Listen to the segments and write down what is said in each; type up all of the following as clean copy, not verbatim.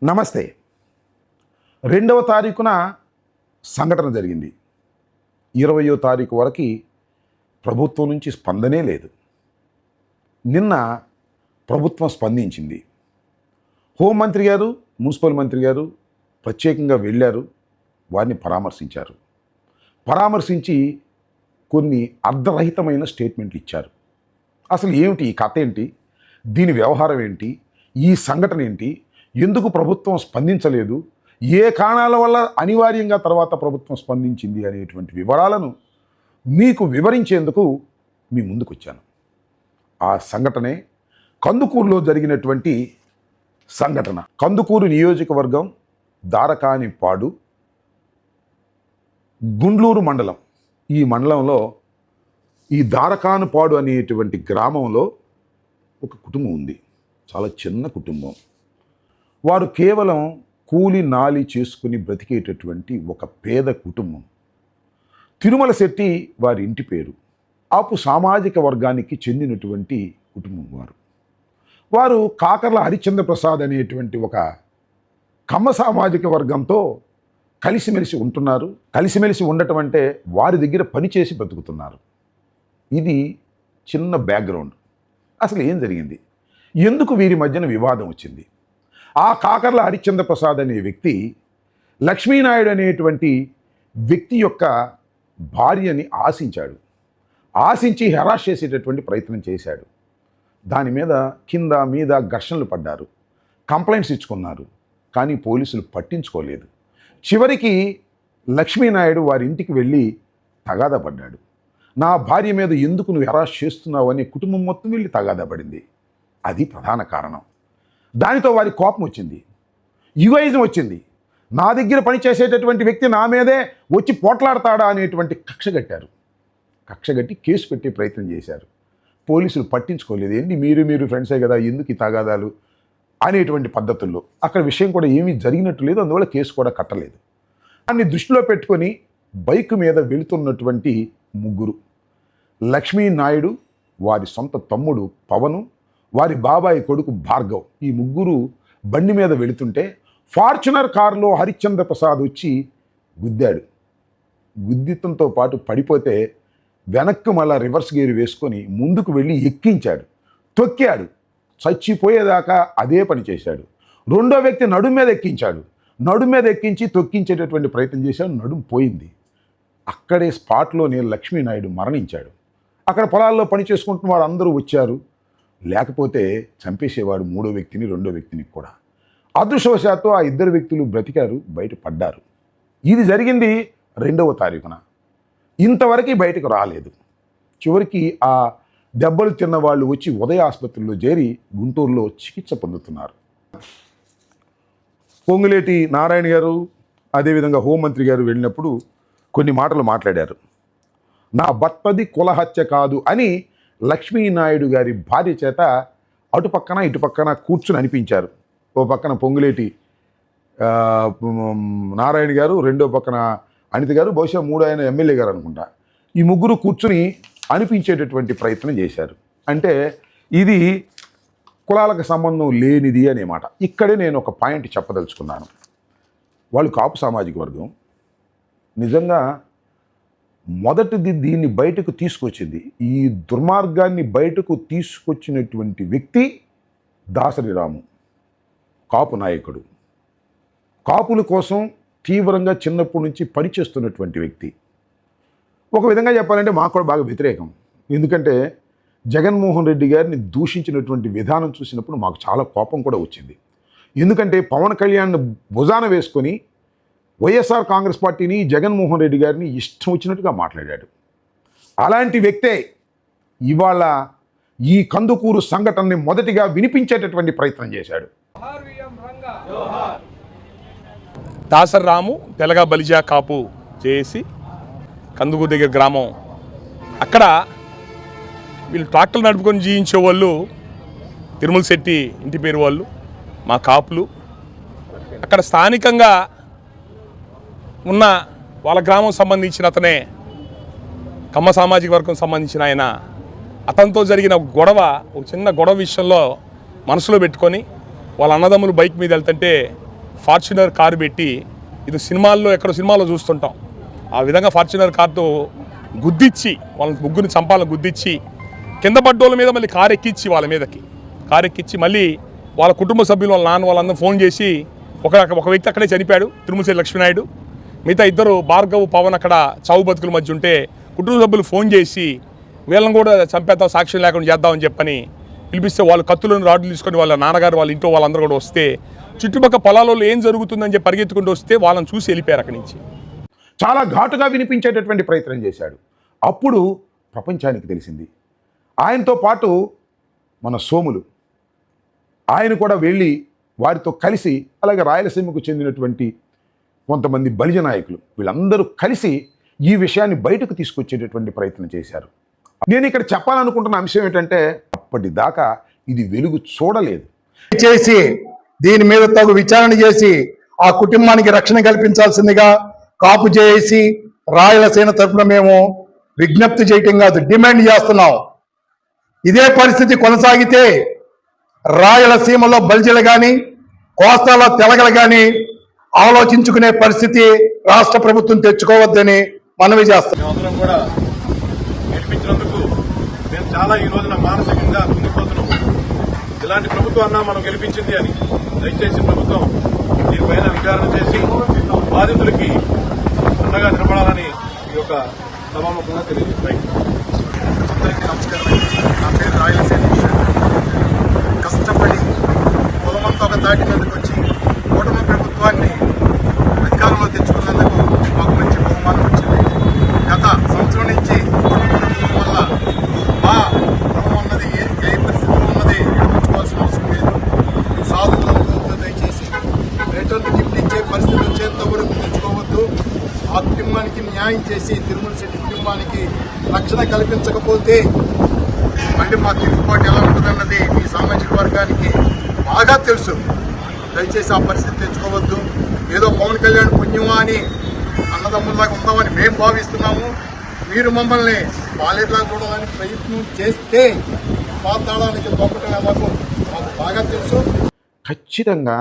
నమస్తే. 2వ తారీఖున సంఘటన జరిగింది. 20వ తారీఖు వరకు ప్రభుత్వం నుంచి స్పందనే లేదు. నిన్న ప్రభుత్వం స్పందించింది. హోంమంత్రి గారు, మున్సిపల్ మంత్రి గారు ప్రత్యేకంగా వెళ్ళారు, వారిని పరామర్శించారు. పరామర్శించి కొన్ని అర్ధరహితమైన స్టేట్మెంట్లు ఇచ్చారు. అసలు ఏమిటి ఈ కథ ఏంటి, దీని వ్యవహారం ఏంటి, ఈ సంఘటన ఏంటి, ఎందుకు ప్రభుత్వం స్పందించలేదు, ఏ కారణాల వల్ల అనివార్యంగా తర్వాత ప్రభుత్వం స్పందించింది అనేటువంటి వివరాలను మీకు వివరించేందుకు మీ ముందుకు వచ్చాను. ఆ సంఘటనే కందుకూరులో జరిగినటువంటి సంఘటన. కందుకూరు నియోజకవర్గం దారకానిపాడు గుండ్లూరు మండలం. ఈ మండలంలో ఈ దారకానిపాడు అనేటువంటి గ్రామంలో ఒక కుటుంబం ఉంది. చాలా చిన్న కుటుంబం. వారు కేవలం కూలి నాలి చేసుకుని బ్రతికేటటువంటి ఒక పేద కుటుంబం. తిరుమల శెట్టి వారి ఇంటి పేరు. ఆపు సామాజిక వర్గానికి చెందినటువంటి కుటుంబం వారు కాకర్ల హరిశ్చంద్ర ప్రసాద్ అనేటువంటి ఒక కమ్మ సామాజిక వర్గంతో కలిసిమెలిసి ఉంటున్నారు. కలిసిమెలిసి ఉండటం అంటే వారి దగ్గర పనిచేసి బ్రతుకుతున్నారు. ఇది చిన్న బ్యాక్గ్రౌండ్. అసలు ఏం జరిగింది, ఎందుకు వీరి మధ్యన వివాదం వచ్చింది? ఆ కాకర్ల హరిశ్చంద్ర ప్రసాద్ అనే వ్యక్తి లక్ష్మీనాయుడు అనేటువంటి వ్యక్తి యొక్క భార్యని ఆశించి హెరాస్ చేసేటటువంటి ప్రయత్నం చేశాడు. దాని మీద కింద మీద ఘర్షణలు పడ్డారు, కంప్లైంట్స్ ఇచ్చుకున్నారు. కానీ పోలీసులు పట్టించుకోలేదు. చివరికి లక్ష్మీనాయుడు వారి ఇంటికి వెళ్ళి తగాదా పడ్డాడు. నా భార్య మీద ఎందుకు నువ్వు హెరాస్ చేస్తున్నావు అని కుటుంబం మొత్తం వెళ్ళి తగాదా పడింది. అది ప్రధాన కారణం. దానితో వారి కోపం వచ్చింది, ఈగోయిజం వచ్చింది. నా దగ్గర పనిచేసేటటువంటి వ్యక్తి నా మీదే వచ్చి పోట్లాడతాడా అనేటువంటి కక్షగట్టి కేసు పెట్టే ప్రయత్నం చేశారు. పోలీసులు పట్టించుకోలేదు. ఏంటి మీరు ఫ్రెండ్సే కదా, ఎందుకు ఈ తగాదాలు అనేటువంటి పద్ధతుల్లో. అక్కడ విషయం కూడా ఏమీ జరిగినట్టు లేదు, అందువల్ల కేసు కూడా కట్టలేదు. దాన్ని దృష్టిలో పెట్టుకొని బైక్ మీద వెళుతున్నటువంటి ముగ్గురు, లక్ష్మీనాయుడు, వారి సొంత తమ్ముడు పవను, వారి బాబాయి కొడుకు భార్గవ్, ఈ ముగ్గురు బండి మీద వెళుతుంటే ఫార్చునర్ కారులో హరిశ్చంద్ర ప్రసాద్ వచ్చి గుద్దాడు. గుద్దితంతో పాటు పడిపోతే వెనక్కి మళ్ళా రివర్స్ గేర్ వేసుకొని ముందుకు వెళ్ళి ఎక్కించాడు, తొక్కాడు. చచ్చిపోయేదాకా అదే పని చేశాడు. రెండో వ్యక్తి నడుం మీద ఎక్కించాడు. నడుం మీద ఎక్కించి తొక్కించేటటువంటి ప్రయత్నం చేశాడు. నడుం పోయింది. అక్కడే స్పాట్లోనే లక్ష్మీనాయుడు మరణించాడు. అక్కడ పొలాల్లో పని చేసుకుంటున్న వారు అందరూ వచ్చారు. లేకపోతే చంపేసేవాడు మూడో వ్యక్తిని, రెండో వ్యక్తిని కూడా. అదృష్టవశాత్తు ఆ ఇద్దరు వ్యక్తులు బ్రతికారు, బయటపడ్డారు. ఇది జరిగింది 2వ తారీఖున. ఇంతవరకు బయటకు రాలేదు. చివరికి ఆ దెబ్బలు తిన్న వాళ్ళు వచ్చి ఉదయ ఆసుపత్రిలో చేరి గుంటూరులో చికిత్స పొందుతున్నారు. పొంగులేటి నారాయణ గారు, అదేవిధంగా హోంమంత్రి గారు వెళ్ళినప్పుడు కొన్ని మాటలు మాట్లాడారు. నా భర్తది కులహత్య కాదు అని లక్ష్మీనాయుడు గారి భార్య చేత అటుపక్కన ఇటుపక్కన కూర్చుని అనిపించారు. ఓ పక్కన పొంగులేటి నారాయణ గారు, రెండో పక్కన అనిత గారు, బహుశా మూడో ఆయన ఎమ్మెల్యే గారు అనుకుంటా. ఈ ముగ్గురు కూర్చుని అనిపించేటటువంటి ప్రయత్నం చేశారు. అంటే ఇది కులాలకు సంబంధం లేనిది అనే మాట. ఇక్కడే నేను ఒక పాయింట్ చెప్పదలుచుకున్నాను. వాళ్ళు కాపు సామాజిక వర్గం. నిజంగా మొదటిది దీన్ని బయటకు తీసుకొచ్చింది, ఈ దుర్మార్గాన్ని బయటకు తీసుకొచ్చినటువంటి వ్యక్తి దాసరి రాము, కాపు నాయకుడు. కాపుల కోసం తీవ్రంగా చిన్నప్పటి నుంచి పనిచేస్తున్నటువంటి వ్యక్తి. ఒక విధంగా చెప్పాలంటే మాకు కూడా బాగా వ్యతిరేకం. ఎందుకంటే జగన్మోహన్ రెడ్డి గారిని దూషించినటువంటి విధానం చూసినప్పుడు మాకు చాలా కోపం కూడా వచ్చింది. ఎందుకంటే పవన్ కళ్యాణ్ భుజాన వేసుకొని వైఎస్ఆర్ కాంగ్రెస్ పార్టీని, జగన్మోహన్ రెడ్డి గారిని ఇష్టం వచ్చినట్టుగా మాట్లాడాడు. అలాంటి వ్యక్తే ఇవాళ ఈ కందుకూరు సంఘటనని మొదటిగా వినిపించేటటువంటి ప్రయత్నం చేశాడు. దాసరి రాము తెలగ బలిజా కాపు చేసి కందుకూరు దగ్గర గ్రామం, అక్కడ వీళ్ళు ట్రాక్టర్లు నడుపుకొని జీవించే వాళ్ళు తిరుమల శెట్టి ఇంటి పేరు వాళ్ళు, మా కాపులు. అక్కడ స్థానికంగా ఉన్న వాళ్ళ గ్రామం సంబంధించిన అతనే, కమ్మ సామాజిక వర్గం సంబంధించిన ఆయన, అతనితో జరిగిన ఒక చిన్న గొడవ విషయంలో మనసులో పెట్టుకొని వాళ్ళ అన్నదమ్ములు బైక్ మీద వెళ్తుంటే ఫార్చునర్ కారు పెట్టి, ఇది సినిమాల్లో ఎక్కడో సినిమాలో చూస్తుంటాం, ఆ విధంగా ఫార్చునర్ కార్తో గుద్దిచ్చి వాళ్ళని ముగ్గురిని చంపాలని గుద్దిచ్చి కింద పడ్డోళ్ళ మీద మళ్ళీ కారు ఎక్కించి వాళ్ళ మీదకి కారు ఎక్కించి మళ్ళీ వాళ్ళ కుటుంబ సభ్యులు వాళ్ళ నాన్న వాళ్ళందరూ ఫోన్ చేసి ఒక వ్యక్తి అక్కడే చనిపోయాడు, తిరుమలశెట్టి లక్ష్మీనాయుడు. మిగతా ఇద్దరు భార్గవ్, పవన్ అక్కడ చావు బతుకుల మధ్య ఉంటే కుటుంబ సభ్యులు ఫోన్ చేసి వీళ్ళని కూడా చంపేద్దాం, సాక్ష్యం లేకుండా చేద్దామని చెప్పని పిలిపిస్తే వాళ్ళు కత్తులను రాడ్లు తీసుకొని వాళ్ళ నాన్నగారు వాళ్ళ ఇంట్లో వాళ్ళందరూ కూడా వస్తే చుట్టుపక్కల పొలాలలో ఏం జరుగుతుందని చెప్పి పరిగెత్తుకుంటూ వస్తే వాళ్ళని చూసి వెళ్ళిపోయారు అక్కడి నుంచి. చాలా ఘాటుగా వినిపించేటటువంటి ప్రయత్నం చేశాడు. అప్పుడు ప్రపంచానికి తెలిసింది. ఆయనతో పాటు మన సోములు, ఆయన కూడా వెళ్ళి వారితో కలిసి, అలాగే రాయలసీమకు చెందినటువంటి కొంతమంది బలిజ నాయకులు, వీళ్ళందరూ కలిసి ఈ విషయాన్ని బయటకు తీసుకొచ్చేటటువంటి ప్రయత్నం చేశారు. నేను ఇక్కడ చెప్పాలనుకుంటున్న అంశం ఏంటంటే, అప్పటిదాకా ఇది వెలుగు చూడలేదు. చేసి దీని మీద తగు విచారణ చేసి ఆ కుటుంబానికి రక్షణ కల్పించాల్సిందిగా కాపు చేసి రాయలసీమ తరఫున మేము విజ్ఞప్తి చేయటం కాదు, డిమాండ్ చేస్తున్నాం. ఇదే పరిస్థితి కొనసాగితే రాయలసీమలో బల్జీలు కానీ కోస్తాలో తెలగలు కానీ ఆలోచించుకునే పరిస్థితి రాష్ట్ర ప్రభుత్వం తెచ్చుకోవద్దని మనవి చేస్తాం. మేమందరం కూడా గెలిపించినందుకు మేము చాలా ఈ రోజున మానసికంగా కుంగిపోతున్నాం. ఇలాంటి ప్రభుత్వం అన్నా మనం గెలిపించింది అని. దయచేసి ప్రభుత్వం దీనిపైన విచారణ చేసి బాధితులకి అండగా నిలబడాలని ఈ యొక్క సభాముఖంగా తెలియజేస్తాయి. అందరికీ నమస్కారం. నా పేరు రాయలసీమ. కష్టపడి పొలమంతా ఒక తాటి మీదకి వచ్చి కూటమి ప్రభుత్వాన్ని అధికారంలో తెచ్చుకున్నందుకు మాకు మంచి బహుమానం వచ్చింది. గత సంవత్సరం నుంచి కూటమి ప్రభుత్వం వల్ల మా కుటుంబం ఉన్నది ఏ పరిస్థితిలో ఉన్నది గమనించుకోవాల్సిన అవసరం లేదు. సాధువులందరూ దయచేసి రిటర్న్ గిఫ్ట్ ఇచ్చే పరిస్థితి వచ్చేంత వరకు తెచ్చుకోవద్దు. ఆ కుటుంబానికి న్యాయం చేసి తిరుమలశెట్టి కుటుంబానికి రక్షణ కల్పించకపోతే మళ్ళీ మా తిరుగుబాటు ఎలా ఉంటుందన్నది మీ సామాజిక వర్గానికి బాగా తెలుసు. దయచేసి ఆ పరిస్థితి తెచ్చుకోవద్దు. ఏదో పవన్ కళ్యాణ్ పుణ్యమా అని అన్నదమ్ముల్లాగా ఉందామని మేము భావిస్తున్నాము. మీరు మమ్మల్ని బాలేట్లా చూడాలని ప్రయత్నం చేస్తే పాతాళానికి దొక్కటం ఎలాగో మాకు బాగా తెలుసు. ఖచ్చితంగా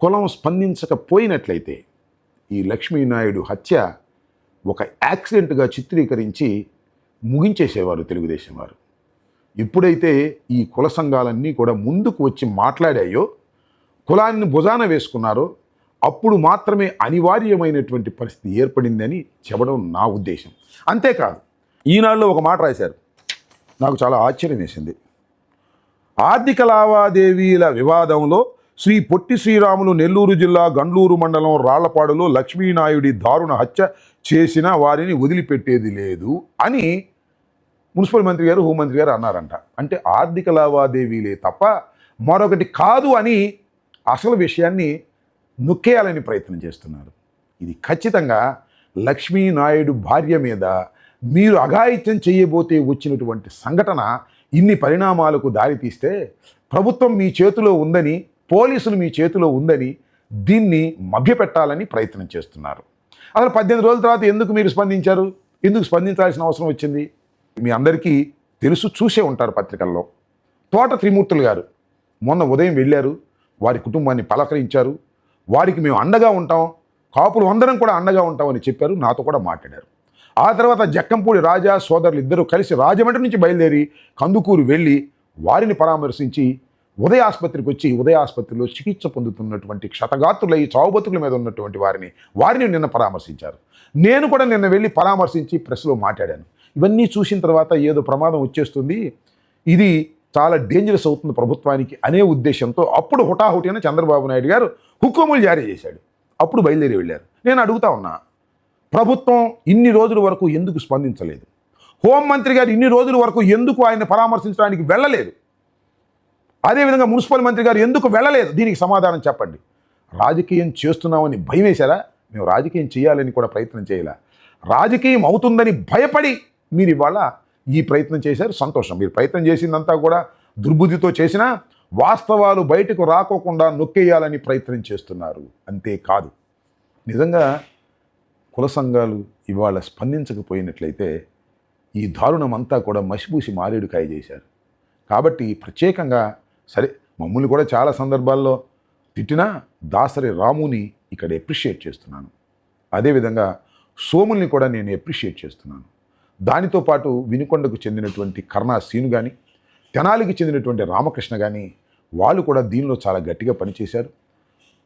కులం స్పందించకపోయినట్లయితే ఈ లక్ష్మీనాయుడు హత్య ఒక యాక్సిడెంట్గా చిత్రీకరించి ముగించేసేవారు తెలుగుదేశం వారు. ఎప్పుడైతే ఈ కుల సంఘాలన్నీ కూడా ముందుకు వచ్చి మాట్లాడాయో, కులాన్ని భుజాన వేసుకున్నారో, అప్పుడు మాత్రమే అనివార్యమైనటువంటి పరిస్థితి ఏర్పడిందని చెప్పడం నా ఉద్దేశం. అంతేకాదు, ఈనాడులో ఒక మాట రాశారు, నాకు చాలా ఆశ్చర్యం వేసింది. ఆర్థిక లావాదేవీల వివాదంలో శ్రీ పొట్టి శ్రీరాములు నెల్లూరు జిల్లా గండ్లూరు మండలం రాళ్లపాడులో లక్ష్మీనాయుడి దారుణ హత్య చేసిన వారిని వదిలిపెట్టేది లేదు అని మున్సిపల్ మంత్రి గారు, హోంమంత్రి గారు అన్నారంట. అంటే ఆర్థిక లావాదేవీలే తప్ప మరొకటి కాదు అని అసలు విషయాన్ని నొక్కేయాలని ప్రయత్నం చేస్తున్నారు. ఇది ఖచ్చితంగా లక్ష్మీనాయుడు భార్య మీద మీరు అఘాయిత్యం చేయబోతే వచ్చినటువంటి సంఘటన ఇన్ని పరిణామాలకు దారితీస్తే ప్రభుత్వం మీ చేతిలో ఉందని, పోలీసులు మీ చేతిలో ఉందని దీన్ని మభ్యపెట్టాలని ప్రయత్నం చేస్తున్నారు. అసలు 18 రోజుల తర్వాత ఎందుకు మీరు స్పందించారు? ఎందుకు స్పందించాల్సిన అవసరం వచ్చింది? మీ అందరికీ తెలుసు, చూసే ఉంటారు పత్రికల్లో. తోట త్రిమూర్తులు గారు మొన్న ఉదయం వెళ్ళారు, వారి కుటుంబాన్ని పలకరించారు. వారికి మేము అండగా ఉంటాం, కాపులు అందరం కూడా అండగా ఉంటామని చెప్పారు, నాతో కూడా మాట్లాడారు. ఆ తర్వాత జక్కంపూడి రాజా సోదరులు ఇద్దరు కలిసి రాజమండ్రి నుంచి బయలుదేరి కందుకూరు వెళ్ళి వారిని పరామర్శించి ఉదయ ఆసుపత్రికి వచ్చి ఉదయ ఆసుపత్రిలో చికిత్స పొందుతున్నటువంటి క్షతగాత్రులై చావుబతుకుల మీద ఉన్నటువంటి వారిని నిన్న పరామర్శించారు. నేను కూడా నిన్న వెళ్ళి పరామర్శించి ప్రెస్లో మాట్లాడాను. ఇవన్నీ చూసిన తర్వాత ఏదో ప్రమాదం వచ్చేస్తుంది, ఇది చాలా డేంజరస్ అవుతుంది ప్రభుత్వానికి అనే ఉద్దేశంతో అప్పుడు హుటాహుటిన చంద్రబాబు నాయుడు గారు హుకుములు జారీ చేశాడు. అప్పుడు బయలుదేరి వెళ్ళారు. నేను అడుగుతా ఉన్నా, ప్రభుత్వం ఇన్ని రోజుల వరకు ఎందుకు స్పందించలేదు? హోంమంత్రి గారు ఇన్ని రోజుల వరకు ఎందుకు ఆయన పరామర్శించడానికి వెళ్ళలేదు? అదేవిధంగా మున్సిపల్ మంత్రి గారు ఎందుకు వెళ్ళలేదు? దీనికి సమాధానం చెప్పండి. రాజకీయం చేస్తున్నామని భయం వేశారా? మేము రాజకీయం చేయాలని కూడా ప్రయత్నం చేయాల. రాజకీయం అవుతుందని భయపడి మీరు ఇవాళ ఈ ప్రయత్నం చేశారు, సంతోషం. మీరు ప్రయత్నం చేసిందంతా కూడా దుర్బుద్ధితో చేసినా వాస్తవాలు బయటకు రాకోకుండా నొక్కేయాలని ప్రయత్నం చేస్తున్నారు. అంతేకాదు, నిజంగా కుల సంఘాలు ఇవాళ స్పందించకపోయినట్లయితే ఈ దారుణం అంతా కూడా మసిపూసి మారేడుకాయ చేశారు. కాబట్టి ప్రత్యేకంగా సరే, మమ్మల్ని కూడా చాలా సందర్భాల్లో తిట్టినా దాసరి రాముని ఇక్కడ ఎప్రిషియేట్ చేస్తున్నాను. అదేవిధంగా సోముల్ని కూడా నేను ఎప్రిషియేట్ చేస్తున్నాను. దానితో పాటు వినుకొండకు చెందినటువంటి కర్ణా సీను కానీ, తెనాలికి చెందినటువంటి రామకృష్ణ కానీ వాళ్ళు కూడా దీనిలో చాలా గట్టిగా పనిచేశారు.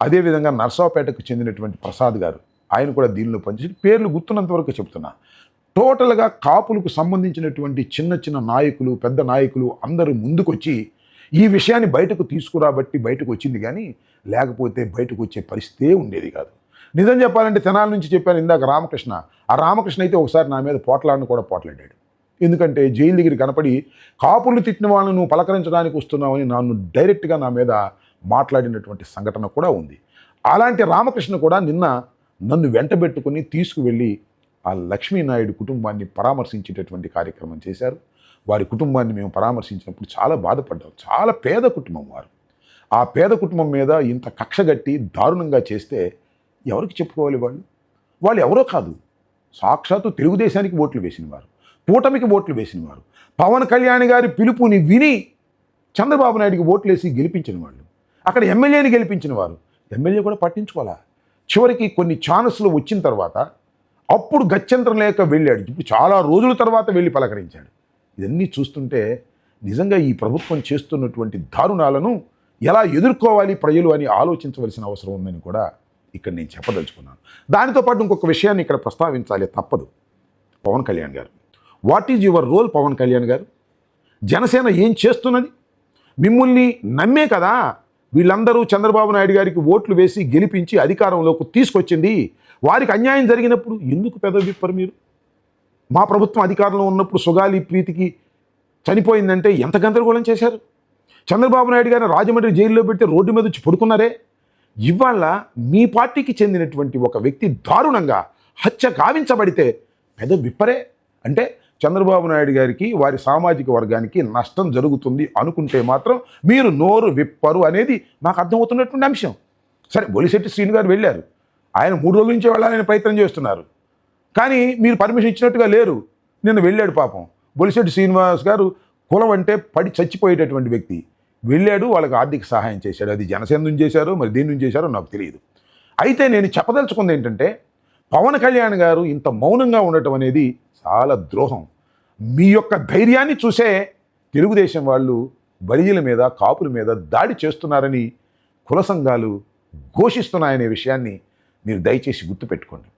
అదేవిధంగా నర్సాపేటకు చెందినటువంటి ప్రసాద్ గారు, ఆయన కూడా దీనిలో పనిచేసి, పేర్లు గుర్తున్నంత వరకు చెప్తున్నా. టోటల్గా కాపులకు సంబంధించినటువంటి చిన్న చిన్న నాయకులు, పెద్ద నాయకులు అందరూ ముందుకొచ్చి ఈ విషయాన్ని బయటకు తీసుకురాబట్టి బయటకు వచ్చింది, కానీ లేకపోతే బయటకు వచ్చే పరిస్థితే ఉండేది కాదు. నిజం చెప్పాలంటే తెనాల నుంచి చెప్పాను ఇందాక రామకృష్ణ, ఆ రామకృష్ణ అయితే ఒకసారి నా మీద పోట్లాడిని కూడా పోట్లాడాడు. ఎందుకంటే జైలు దగ్గర కనపడి కాపులు తిట్టిన వాళ్ళను నువ్వు పలకరించడానికి వస్తున్నావని నన్ను డైరెక్ట్గా నా మీద మాట్లాడినటువంటి సంఘటన కూడా ఉంది. అలాంటి రామకృష్ణ కూడా నిన్న నన్ను వెంటబెట్టుకుని తీసుకువెళ్ళి ఆ లక్ష్మీనాయుడు కుటుంబాన్ని పరామర్శించేటటువంటి కార్యక్రమం చేశారు. వారి కుటుంబాన్ని మేము పరామర్శించినప్పుడు చాలా బాధపడ్డాం. చాలా పేద కుటుంబం వారు. ఆ పేద కుటుంబం మీద ఇంత కక్షగట్టి దారుణంగా చేస్తే ఎవరికి చెప్పుకోవాలి? వాళ్ళు ఎవరో కాదు, సాక్షాత్తు తెలుగుదేశానికి ఓట్లు వేసిన వారు, కూటమికి ఓట్లు వేసిన వారు, పవన్ కళ్యాణ్ గారి పిలుపుని విని చంద్రబాబు నాయుడికి ఓట్లు వేసి గెలిపించిన వాళ్ళు, అక్కడ ఎమ్మెల్యేని గెలిపించిన వారు. ఎమ్మెల్యే కూడా పట్టించుకోవాలా. చివరికి కొన్ని ఛానల్స్లో వచ్చిన తర్వాత అప్పుడు గత్యంతరం లేక వెళ్ళాడు. ఇప్పుడు చాలా రోజుల తర్వాత వెళ్ళి పలకరించాడు. ఇవన్నీ చూస్తుంటే నిజంగా ఈ ప్రభుత్వం చేస్తున్నటువంటి దారుణాలను ఎలా ఎదుర్కోవాలి ప్రజలు అని ఆలోచించవలసిన అవసరం ఉందని కూడా ఇక్కడ నేను చెప్పదలుచుకున్నాను. దానితో పాటు ఇంకొక విషయాన్ని ఇక్కడ ప్రస్తావించాలి తప్పదు. పవన్ కళ్యాణ్ గారు, what is your role? Pawan Kalyan గారు, జనసేన ఏం చేస్తున్నది? మిమ్మల్ని నమ్మే కదా వీళ్ళందరూ చంద్రబాబు నాయుడు గారికి ఓట్లు వేసి గెలిపించి అధికారంలోకి తీసుకొచ్చింది. వారికి అన్యాయం జరిగినప్పుడు ఎందుకు పెదవిప్పరు మీరు? మా ప్రభుత్వం అధికారంలో ఉన్నప్పుడు సుగాలి ప్రీతికి చనిపోయిందంటే ఎంత గందరగోళం చేశారు. చంద్రబాబు నాయుడు గారిని రాజమండ్రి జైల్లో పెడితే రోడ్డు మీద వచ్చి పడుకున్నారే. ఇవాళ మీ పార్టీకి చెందినటువంటి ఒక వ్యక్తి దారుణంగా హత్య గావించబడితే విప్పరే. అంటే చంద్రబాబు నాయుడు గారికి వారి సామాజిక వర్గానికి నష్టం జరుగుతుంది అనుకుంటే మాత్రం మీరు నోరు విప్పరు అనేది నాకు అర్థమవుతున్నటువంటి అంశం. సరే, బొలిశెట్టి శ్రీను గారు వెళ్ళారు, ఆయన 3 రోజుల నుంచి వెళ్ళాలని ప్రయత్నం చేస్తున్నారు, కానీ మీరు పర్మిషన్ ఇచ్చినట్టుగా లేరు. నిన్న వెళ్ళాడు పాపం బొలిశెట్టి శ్రీనివాస్ గారు. కులం అంటే పడి చచ్చిపోయేటటువంటి వ్యక్తి వెళ్ళాడు, వాళ్ళకి ఆర్థిక సహాయం చేశాడు. అది జనసేన నుంచి చేశారో మరి దేని నుంచి చేశారో నాకు తెలియదు. అయితే నేను చెప్పదలుచుకుంది ఏంటంటే, పవన్ కళ్యాణ్ గారు ఇంత మౌనంగా ఉండటం అనేది చాలా ద్రోహం. మీ యొక్క ధైర్యాన్ని చూసే తెలుగుదేశం వాళ్ళు బలిజల మీద, కాపుల మీద దాడి చేస్తున్నారని కుల సంఘాలు ఘోషిస్తున్నాయనే విషయాన్ని మీరు దయచేసి గుర్తుపెట్టుకోండి.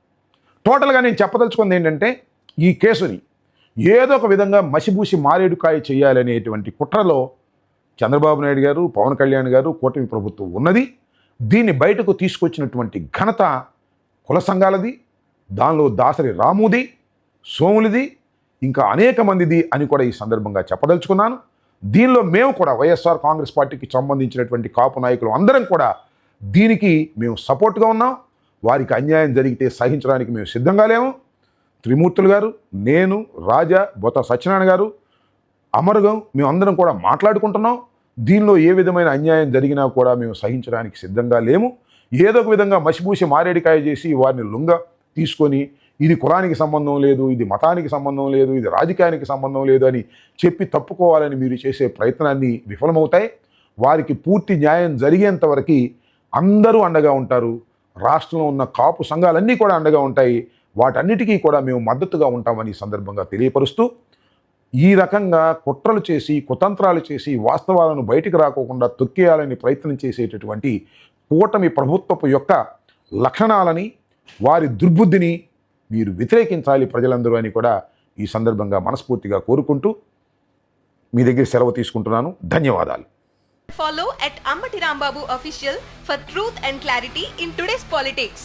టోటల్గా నేను చెప్పదలుచుకుంది ఏంటంటే, ఈ కేసుని ఏదో ఒక విధంగా మసిబూసి మారేడుకాయ చేయాలనేటువంటి కుట్రలో చంద్రబాబు నాయుడు గారు, పవన్ కళ్యాణ్ గారు, కూటమి ప్రభుత్వం ఉన్నది. దీన్ని బయటకు తీసుకొచ్చినటువంటి ఘనత కుల సంఘాలది, దానిలో దాసరి రాముది, సోములది, ఇంకా అనేక మందిది అని కూడా ఈ సందర్భంగా చెప్పదలుచుకున్నాను. దీనిలో మేము కూడా వైఎస్ఆర్ కాంగ్రెస్ పార్టీకి సంబంధించినటువంటి కాపు నాయకులు అందరం కూడా దీనికి మేము సపోర్ట్గా ఉన్నాం. వారికి అన్యాయం జరిగితే సహించడానికి మేము సిద్ధంగా లేము. త్రిమూర్తులు గారు, నేను, రాజా, బొత్స సత్యనారాయణ గారు, అమరగం మేమందరం కూడా మాట్లాడుకుంటున్నాం. దీనిలో ఏ విధమైన అన్యాయం జరిగినా కూడా మేము సహించడానికి సిద్ధంగా లేము. ఏదో ఒక విధంగా మసిబూసి మారేడికాయ చేసి వారిని లొంగ తీసుకొని ఇది కులానికి సంబంధం లేదు, ఇది మతానికి సంబంధం లేదు, ఇది రాజకీయానికి సంబంధం లేదు అని చెప్పి తప్పుకోవాలని మీరు చేసే ప్రయత్నాన్ని విఫలమవుతాయి. వారికి పూర్తి న్యాయం జరిగేంత వరకు అందరూ అండగా ఉంటారు. రాష్ట్రంలో ఉన్న కాపు సంఘాలన్నీ కూడా అండగా ఉంటాయి. వాటన్నిటికీ కూడా మేము మద్దతుగా ఉంటామని ఈ సందర్భంగా తెలియపరుస్తూ, ఈ రకంగా కుట్రలు చేసి, కుతంత్రాలు చేసి, వాస్తవాలను బయటికి రాకోకుండా తొక్కేయాలని ప్రయత్నం చేసేటటువంటి కూటమి ప్రభుత్వపు యొక్క లక్షణాలని, వారి దుర్బుద్ధిని మీరు వ్యతిరేకించాలి ప్రజలందరూ అని కూడా ఈ సందర్భంగా మనస్ఫూర్తిగా కోరుకుంటూ మీ దగ్గర సెలవు తీసుకుంటున్నాను. ధన్యవాదాలు. Follow at Ambati Rambabu Official for truth and clarity in today's politics.